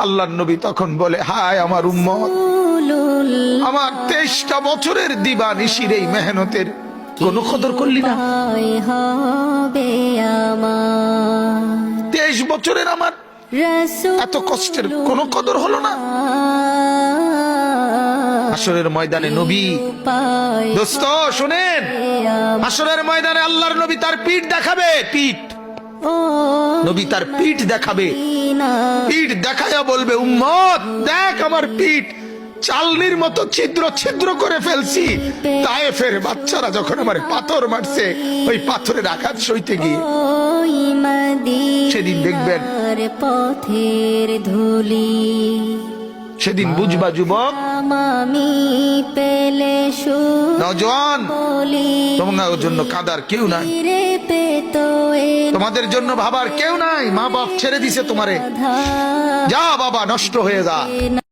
আল্লাহর নবী তখন বলে, হায় আমার উম্মত, আমার 23টা বছরের দিবানিশির এই মেহনতের কোনো কদর করলি না? 23 বছরের আমার এত কষ্টের কোনো কদর হলো না? হাসরের ময়দানে নবী, দোস্ত শুনেন, হাসরের ময়দানে আল্লাহর নবী তার পিঠ দেখাবে, পিঠ, নবী তার পিঠ দেখাবে, পিঠ দেখায়া বলবে, উম্মত দেখ আমার পিঠ চালনির মতো ছিদ্র ছিদ্র করে ফেলছি। তায়েফের বাচ্চারা যখন আমার পাথর মারছে, ওই পাথরের আঘাত সইতে গিয়ে। সেদিন দেখবেন, পথের ধুলি, সেদিন বুঝবা যুবক, নওজোয়ান, তোমার জন্য কাঁদার কেউ নাই, তোমাদের জন্য ভাবার কেউ নাই। মা বাপ ছেড়ে দিছে তোমারে, যা বাবা নষ্ট হয়ে যা।